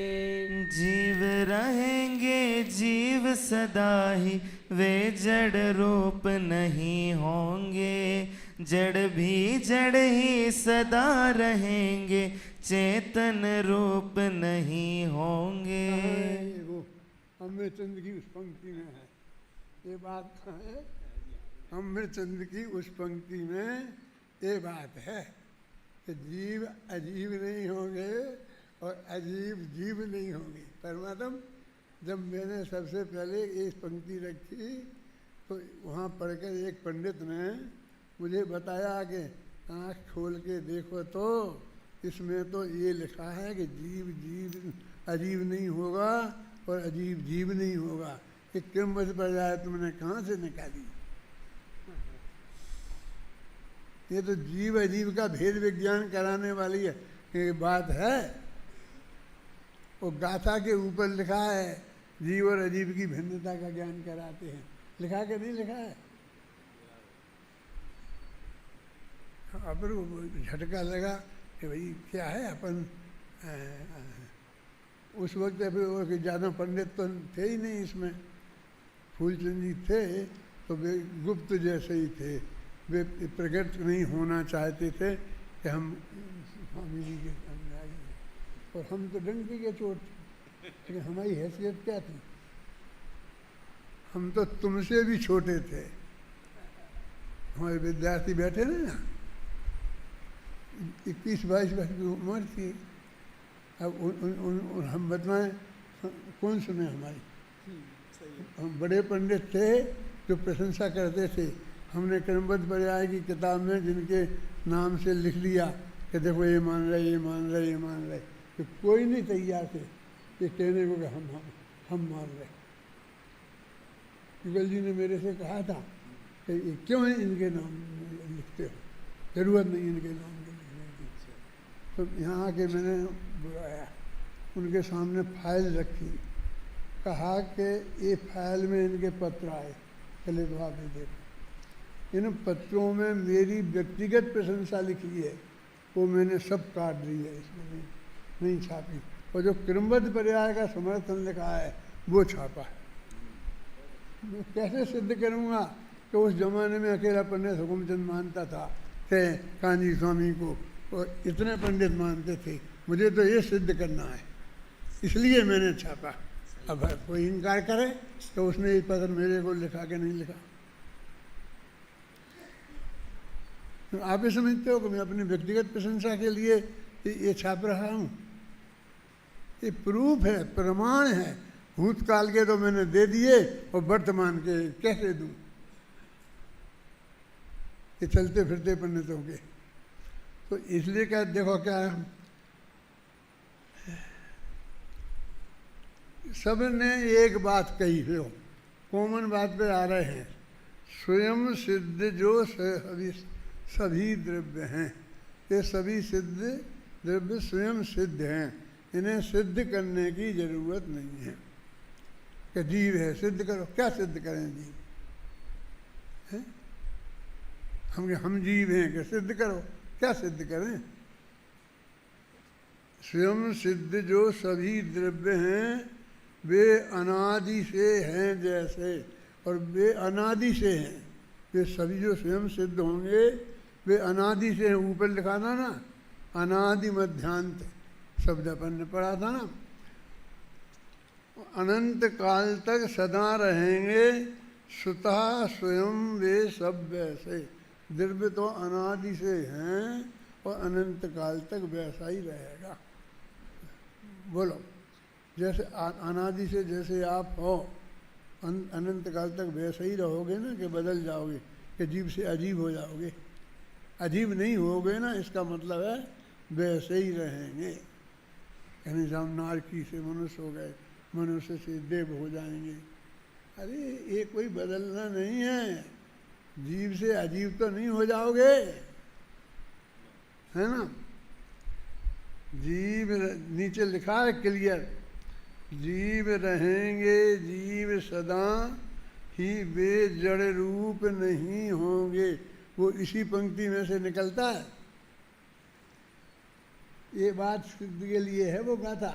जीव रहेंगे जीव सदा ही वे जड़ रूप नहीं होंगे, जड़ भी जड़ ही सदा रहेंगे चेतन रूप नहीं होंगे। वो अमृतचंद की उस पंक्ति में है ये बात है, अमृतचंद की उस पंक्ति में ये बात है कि जीव अजीब नहीं होंगे और अजीब जीव नहीं होंगे। परमात्मा जब मैंने सबसे पहले एक पंक्ति रखी तो वहाँ पढ़कर एक पंडित ने मुझे बताया कि आँख खोल के देखो तो इसमें तो ये लिखा है कि जीव जीव अजीब नहीं होगा और अजीब जीव नहीं होगा। कि कीमत पर जाए तुमने कहाँ से निकाली? ये तो जीव अजीब का भेद विज्ञान कराने वाली है ये बात है। वो गाथा के ऊपर लिखा है जीव और अजीब की भिन्नता का ज्ञान कराते हैं, लिखा के नहीं लिखा है? अब झटका लगा कि भाई क्या है अपन उस वक्त फिर ज़्यादा पंडित तो थे ही नहीं इसमें, फूलचंद जी थे तो वे गुप्त जैसे ही थे, वे प्रकट नहीं होना चाहते थे कि हम स्वामी जी के सामने आए और हम तो डंकी के चोट थे, लेकिन हमारी हैसियत क्या थी? हम तो तुमसे भी छोटे थे। हमारे विद्यार्थी बैठे ना 21-22 वर्ष की उम्र थी। अब हम बताएं कौन सुने हमारी? हम बड़े पंडित थे जो प्रशंसा करते थे। हमने क्रमबद्ध पर्याय की किताब में जिनके नाम से लिख लिया कि देखो ये मान रहे ये मान रहे ये मान रहे, तो कोई नहीं तैयार थे ये कहने को कि हम मान रहे। युगल जी ने मेरे से कहा था कि क्यों इनके नाम लिखते हो, जरूरत नहीं इनके नाम के लिखने की। तो यहाँ आके मैंने बुलाया, उनके सामने फाइल रखी, कहा कि ये फाइल में इनके पत्र आए, चले तो आप देखो। इन पत्रों में मेरी व्यक्तिगत प्रशंसा लिखी है वो मैंने सब काट दी है, इसमें नहीं छापी। और जो क्रमबद्ध पर्याय का समर्थन लिखा है वो छापा है। मैं कैसे सिद्ध करूँगा कि उस जमाने में अकेला पंडित हुकुमचंद मानता था थे कांजी स्वामी को और इतने पंडित मानते थे। मुझे तो ये सिद्ध करना है, इसलिए मैंने छापा। अब कोई इनकार करे तो उसने ये पत्र मेरे को लिखा के नहीं लिखा। आप ये समझते हो कि मैं अपनी व्यक्तिगत प्रशंसा के लिए ये छाप रहा हूँ? ये प्रूफ है, प्रमाण है। भूतकाल के तो मैंने दे दिए और वर्तमान के कैसे दूँ? ये चलते फिरते पंडितों के। तो इसलिए क्या देखो क्या है, सब ने एक बात कही हो, कॉमन बात पे आ रहे हैं। स्वयं सिद्ध जो सभी द्रव्य हैं, ये सभी सिद्ध द्रव्य स्वयं सिद्ध हैं, इन्हें सिद्ध करने की जरूरत नहीं है कि जीव है सिद्ध करो। क्या सिद्ध करें जीव है? हम जीव हैं कि सिद्ध करो, क्या सिद्ध करें? स्वयं सिद्ध जो सभी द्रव्य हैं वे अनादि से हैं जैसे, और वे अनादि से हैं। वे सभी जो स्वयं सिद्ध होंगे वे अनादि से ऊपर लिखा था ना, अनादि मध्यांत शब्द अपन ने पढ़ा था ना। अनंत काल तक सदा रहेंगे स्वतः स्वयं वे सब वैसे। द्रव्य तो अनादि से हैं और अनंत काल तक वैसा ही रहेगा। बोलो, जैसे अनादि से जैसे आप हो अनंत काल तक वैसे ही रहोगे ना, कि बदल जाओगे, कि जीव से अजीब हो जाओगे? अजीब नहीं होगे ना, इसका मतलब है वैसे ही रहेंगे। यानी हम नारकी से मनुष्य हो गए, मनुष्य से देव हो जाएंगे। अरे ये कोई बदलना नहीं है, जीव से अजीब तो नहीं हो जाओगे, है ना। जीव नीचे लिखा है क्लियर, जीव रहेंगे जीव सदा ही वे जड़ रूप नहीं होंगे। वो इसी पंक्ति में से निकलता है। ये बात सिद्ध के लिए है वो गाथा।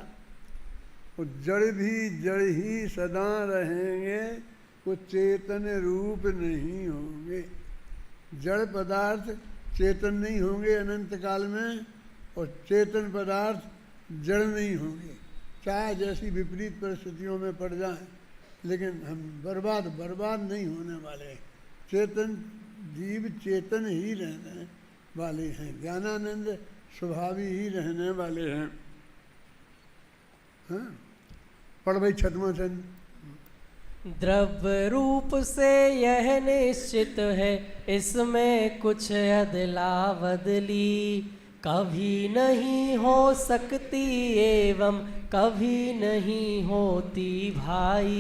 वो जड़ भी जड़ ही सदा रहेंगे, वो चेतन रूप नहीं होंगे। जड़ पदार्थ चेतन नहीं होंगे अनंत काल में, और चेतन पदार्थ जड़ नहीं होंगे, चाहे जैसी विपरीत परिस्थितियों में पड़ जाएं। लेकिन हम बर्बाद नहीं होने वाले। चेतन जीव चेतन ही रहने वाले हैं, ज्ञानानंद स्वभावी ही रहने वाले हैं। हाँ, पढ़ भाई छठवां छंद। द्रव्य रूप से यह निश्चित है, इसमें कुछ अदला बदली कभी नहीं हो सकती, एवं कभी नहीं होती भाई।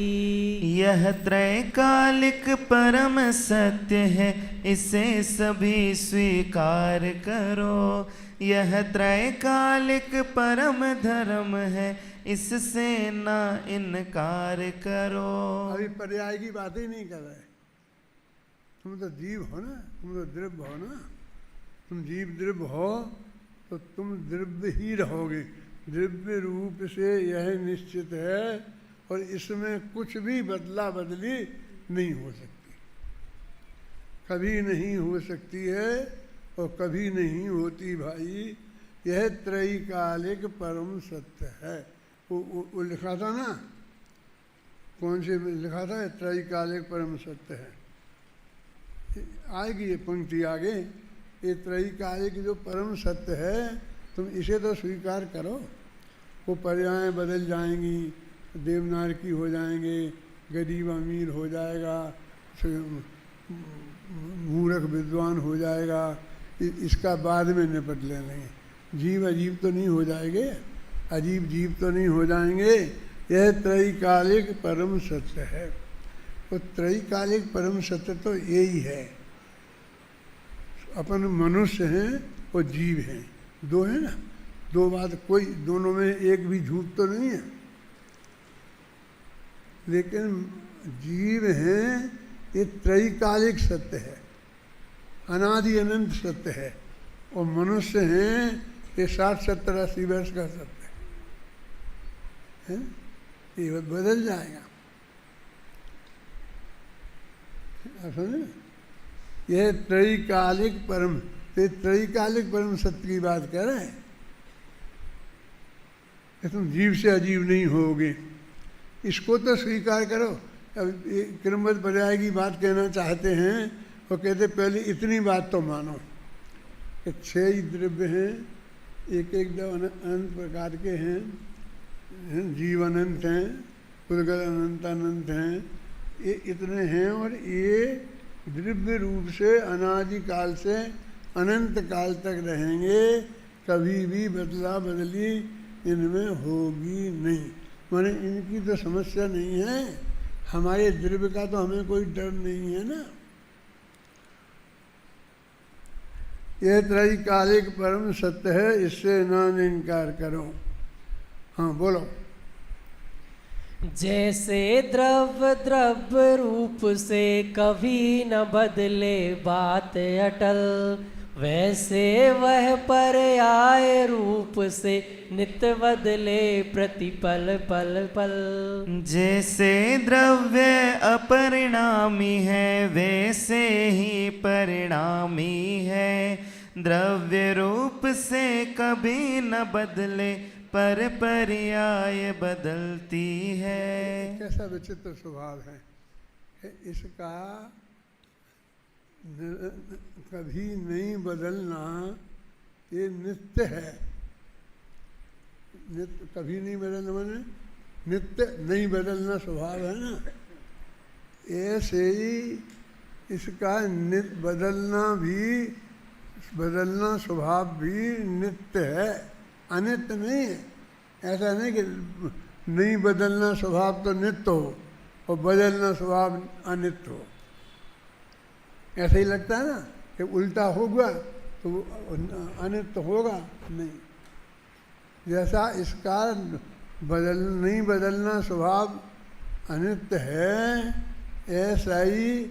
यह त्रैकालिक परम सत्य है, इसे सभी स्वीकार करो। यह त्रैकालिक परम धर्म है, इससे ना इनकार करो। अभी पर्याय की बात ही नहीं कर रहे। तुम तो जीव हो ना, तुम तो द्रव्य हो ना। तुम जीव द्रव्य हो तो तुम द्रव्य ही रहोगे। द्रव्य रूप से यह निश्चित है, और इसमें कुछ भी बदला बदली नहीं हो सकती, कभी नहीं हो सकती है और कभी नहीं होती भाई। यह त्रैकालिक परम सत्य है। वो लिखा था ना, कौन से में लिखा था? त्रैकालिक परम सत्य है। आएगी ये पंक्ति आगे। ये त्रैकालिक जो परम सत्य है, तुम इसे तो स्वीकार करो। वो पर्यायें बदल जाएंगी, देवनारकी हो जाएंगे, गरीब अमीर हो जाएगा, मूर्ख विद्वान हो जाएगा, इसका बाद में निपट लेंगे। जीव अजीब तो नहीं हो जाएंगे, अजीब जीव तो नहीं हो जाएंगे। यह त्रैकालिक परम सत्य है। वो त्रैकालिक परम सत्य तो यही है। अपन मनुष्य हैं और जीव हैं, दो है ना। दो बात, कोई दोनों में एक भी झूठ तो नहीं है। लेकिन जीव हैं, ये त्रैकालिक सत्य है, अनादि अनंत सत्य है। और मनुष्य हैं, ये 60, 70, 80 वर्ष का सत्य है। ये बदल जाएगा। समझे? यह त्रैकालिक परम, ये त्रैकालिक परम सत्य की बात कर रहे हैं कि तुम जीव से अजीब नहीं होगे। इसको तो स्वीकार करो। अब क्रमबद्ध पर्याय की बात कहना चाहते हैं, वो कहते पहले इतनी बात तो मानो कि 6 ही द्रव्य हैं, एक अनंत प्रकार के हैं, जीव अनंत हैं, उद्गत अनंत हैं, ये इतने हैं। और ये द्रव्य रूप से अनादि काल से अनंत काल तक रहेंगे, कभी भी बदला बदली इनमें होगी नहीं। माने इनकी तो समस्या नहीं है। हमारे द्रव्य का तो हमें कोई डर नहीं है ना। यह त्रैकालिक परम सत्य है, इससे ना इनकार करो। हाँ बोलो। जैसे द्रव्य रूप से कभी न बदले बात अटल, वैसे वह पर्याय रूप से नित्य बदले प्रतिपल पल पल। जैसे द्रव्य अपरिणामी है वैसे ही परिणामी है, द्रव्य रूप से कभी न बदले पर पर्याय बदलती है। कैसा विचित्र स्वभाव है कि इसका कभी नहीं बदलना ये नित्य है। नित्य कभी नहीं बदलना माने नित्य नहीं बदलना स्वभाव है ना, ऐसे ही इसका नित्य बदलना स्वभाव भी नित्य है, अनित्य नहीं है। ऐसा नहीं कि नहीं बदलना स्वभाव तो नित्य हो और बदलना स्वभाव अनित्य हो। ऐसा ही लगता है ना कि उल्टा होगा तो अनित्य होगा, नहीं। जैसा इसका नहीं बदलना स्वभाव अनित्य है, ऐसा ही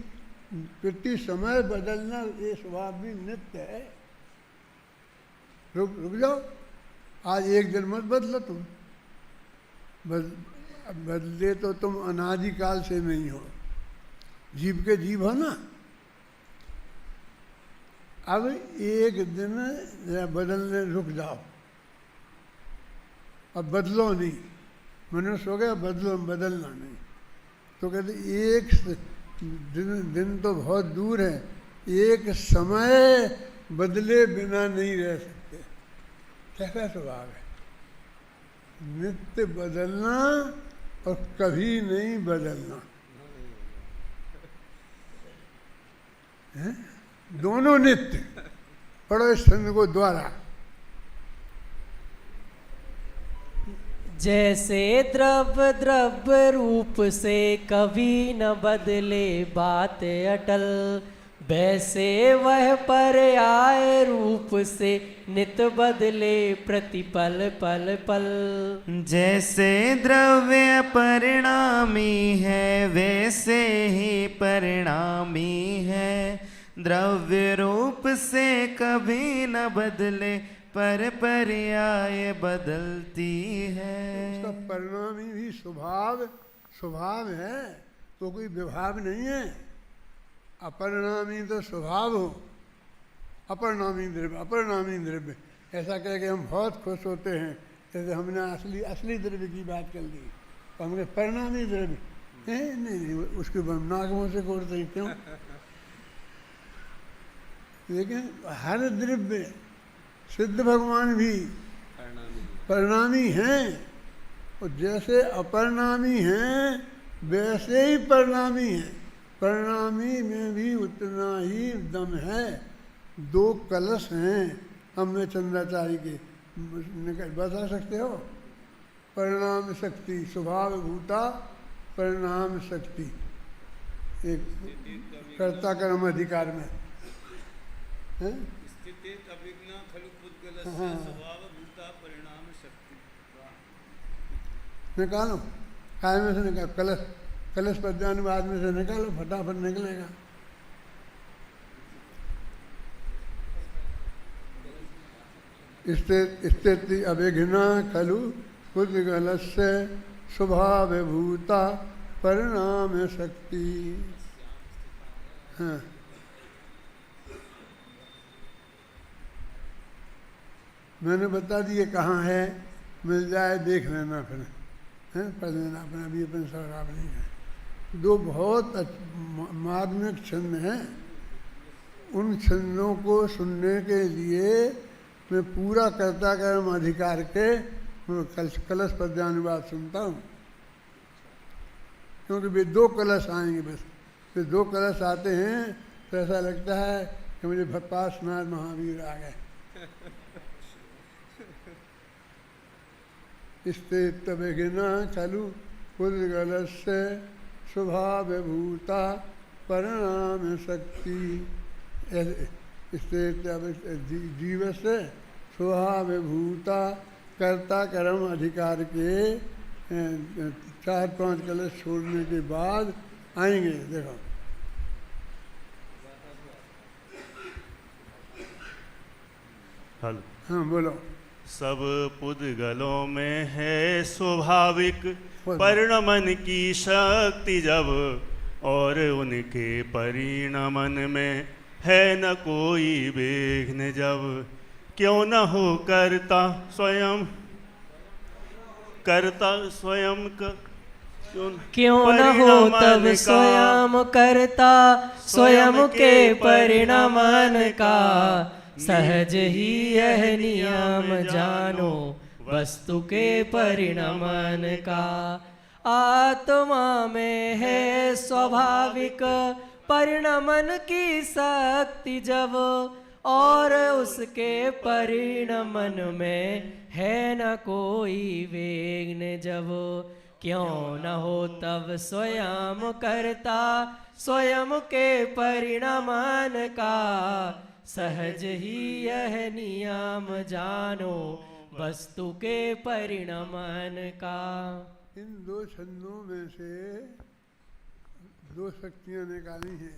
कितनी समय बदलना ये स्वभाव भी नित्य है। रुक जाओ, आज एक दिन मत बदलो तुम, बदले तो तुम अनादिकाल से नहीं हो, जीव के जीव हो ना। अब एक दिन बदलने रुक जाओ, अब बदलो नहीं। मनुष्य हो गया बदलना नहीं, तो कहते एक दिन तो बहुत दूर है, एक समय बदले बिना नहीं रह सकते। कैसा स्वभाव है, नित्य बदलना और कभी नहीं बदलना है, दोनों नित्य। पढ़ो इस छंद को द्वारा। जैसे द्रव्य रूप से कभी न बदले बात अटल, वैसे वह पर्याय रूप से नित बदले प्रतिपल पल पल। जैसे द्रव्य परिणामी है वैसे ही परिणामी है, द्रव्य रूप से कभी न बदले पर पर्याय बदलती है। उसका परिणामी भी स्वभाव है, तो कोई विभाव नहीं है। अपरिणामी तो स्वभाव हो, अपरिणामी द्रव्य ऐसा कह के हम बहुत खुश होते हैं। जैसे हमने असली द्रव्य की बात कर ली, तो हमने परिणामी द्रव्य नहीं, उसके नाक मुँह से कोड़ते हैं, क्यों? लेकिन हर द्रव्य सिद्ध भगवान भी परिणामी हैं, और जैसे अपरिणामी हैं वैसे ही परिणामी हैं। परिणामी में भी उतना ही दम है। दो कलश हैं हमने चंद्राचार्य के, बता सकते हो? परिणाम शक्ति, स्वभाव भूता परिणाम शक्ति, एक कर्ता कर्म अधिकार में है। निकालो, काय में से निकालो, कलश पद्यानुवाद में से निकालो, फटाफट निकलेगा। स्थिति अभिघ्ना खलु उद्गलस्य स्वभाव भूता परिणाम शक्ति। हाँ, मैंने बता दिए कहाँ है, मिल जाए देख लेना, फिर हैं पढ़ लेना अपना, अभी अपन सौराब नहीं है। दो बहुत मार्मिक छंद हैं, उन छंदों को सुनने के लिए मैं पूरा कर्ता कर्म अधिकार के कलश पद्यानुवाद सुनता हूँ, क्योंकि वे दो कलश आएंगे बस। वे दो कलश आते हैं तो ऐसा लगता है कि मुझे पार्श्वनाथ महावीर आ गए। स्थित विघ्ना खलु उद्गलस्य स्वभाव भूता परिणाम शक्ति। स्थित जीव से स्वभाव भूता कर्ता कर्म अधिकार के 4-5 कलश छोड़ने के बाद आएंगे। देखो हल हाँ बोलो। सब पुद्गलों में है स्वाभाविक परिणमन की शक्ति जब, और उनके परिणमन में है न कोई विघ्न जब, क्यों न हो करता स्वयं क्यों न हो तब स्वयं करता स्वयं के परिणमन का, सहज ही यह नियम जानो वस्तु के परिणमन का। आत्मा में है स्वाभाविक परिणमन की शक्ति जब, और उसके परिणमन में है न कोई विघ्न जब, क्यों न हो तब स्वयं करता स्वयं के परिणमन का, सहज ही यह नियम जानो वस्तु के परिणमन का। इन दो छंदों में से दो शक्तियाँ निकाली हैं,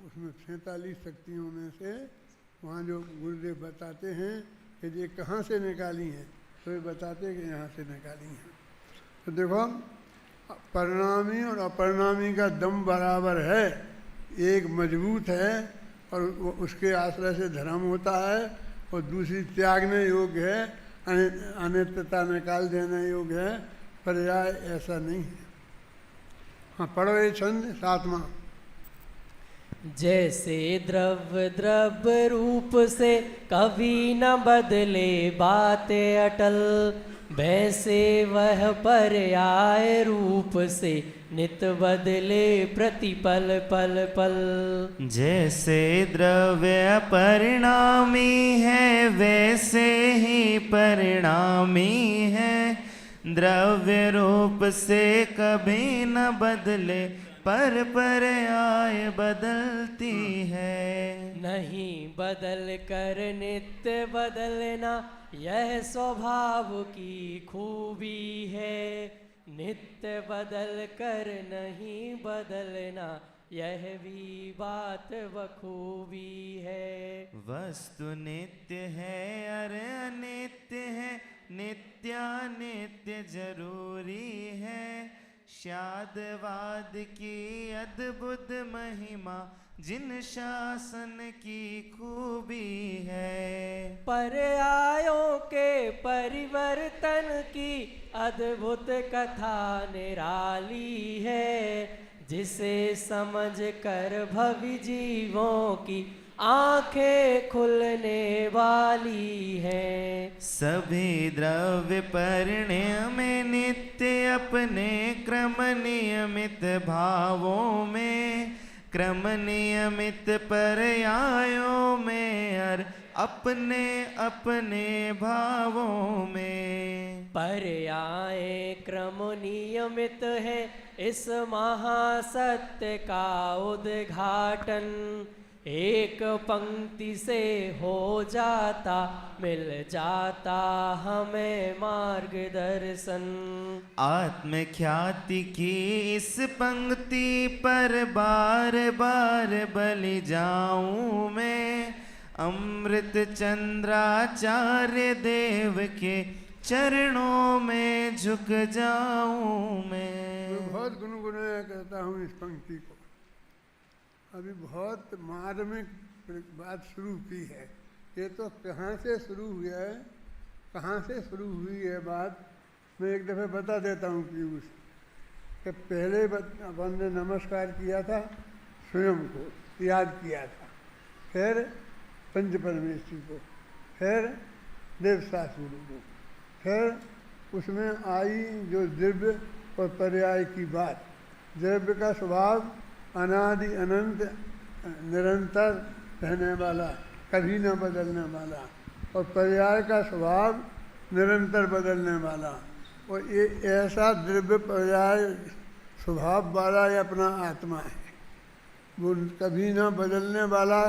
उसमें 47 शक्तियों में से वहाँ जो गुरुदेव बताते हैं कि ये कहाँ से निकाली हैं, तो ये बताते हैं कि यहाँ से निकाली हैं। तो देखो परिणामी और अपरिणामी का दम बराबर है, एक मजबूत है और उसके आश्रय से धर्म होता है, और दूसरी त्यागने योग्य है, अनित्यता निकाल देने योग्य है, पर्याय ऐसा नहीं है। हाँ पढ़ो ये छंद 7वां। जैसे द्रव्य द्रव्य रूप से कभी न बदले बातें अटल, वैसे वह पर्याय रूप से नित बदले प्रतिपल पल पल। जैसे द्रव्य परिणामी है वैसे ही परिणामी है, द्रव्य रूप से कभी न बदले पर पर्याय बदलती है। नहीं बदल कर नित्य बदलना यह स्वभाव की खूबी है, नित्य बदल कर नहीं बदलना यह भी बात बखूबी है। वस्तु नित्य है अरे अनित्य है, नित्यानित्य जरूरी है, शादवाद की अद्भुत महिमा जिन शासन की खूबी है। पर्यायों के परिवर्तन की अद्भुत कथा निराली है, जिसे समझ कर भवि जीवों की आंखें खुलने वाली है। सभी द्रव्य परिणय में नित्य अपने क्रम नियमित भावों में, क्रम नियमित पर्यायों में और अपने अपने भावों में। पर्याय क्रम नियमित है इस महासत्य का उद्घाटन, एक पंक्ति से हो जाता मिल जाता हमें मार्गदर्शन। आत्मख्याति की इस पंक्ति पर बार बार बलि जाऊं मैं, अमृत चंद्राचार्य देव के चरणों में झुक जाऊं मैं। बहुत गुनगुनाया करता हूँ इस पंक्ति को, अभी बहुत मार्मिक बात शुरू की है। ये तो कहाँ से शुरू हुआ है, कहाँ से शुरू हुई है बात, मैं एक दफ़े बता देता हूँ पीयूष कि पहले अपन ने नमस्कार किया था स्वयं को, याद किया था, फिर पंच परमेश्वरी को, फिर देवशास्त्र को, फिर उसमें आई जो द्रव्य और पर्याय की बात। द्रव्य का स्वभाव अनादि अनंत निरंतर रहने वाला, कभी न बदलने वाला, और पर्याय का स्वभाव निरंतर बदलने वाला। और ये ऐसा द्रव्य पर्याय स्वभाव वाला ये अपना आत्मा है, वो कभी न बदलने वाला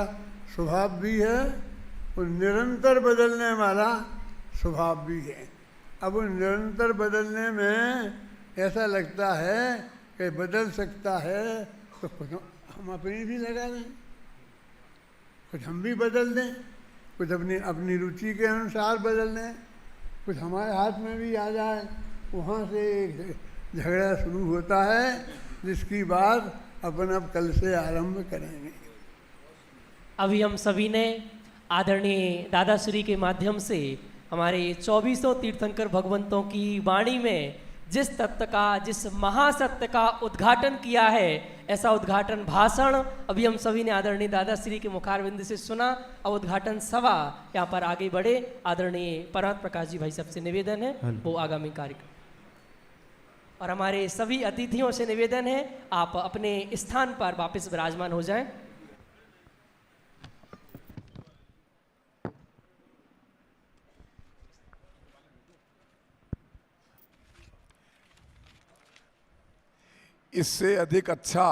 स्वभाव भी है और निरंतर बदलने वाला स्वभाव भी है। अब वो निरंतर बदलने में ऐसा लगता है कि बदल सकता है, तो कुछ हम अपनी भी लगा दें, कुछ हम भी बदल दें, कुछ अपनी अपनी रुचि के अनुसार बदल लें, कुछ हमारे हाथ में भी आ जाए। वहाँ से एक झगड़ा शुरू होता है, जिसकी बात अपन अब कल से आरंभ करेंगे। अभी हम सभी ने आदरणीय दादाश्री के माध्यम से हमारे 2400 तीर्थंकर भगवंतों की वाणी में जिस तत्व का, जिस महासत्य का उद्घाटन किया है, ऐसा उद्घाटन भाषण अभी हम सभी ने आदरणीय दादाश्री के मुखारविंद से सुना। अब उद्घाटन सभा यहाँ पर आगे बढ़े। आदरणीय परमत प्रकाश जी भाई सबसे निवेदन है वो आगामी कार्यक्रम, और हमारे सभी अतिथियों से निवेदन है आप अपने स्थान पर वापस विराजमान हो जाएं। इससे अधिक अच्छा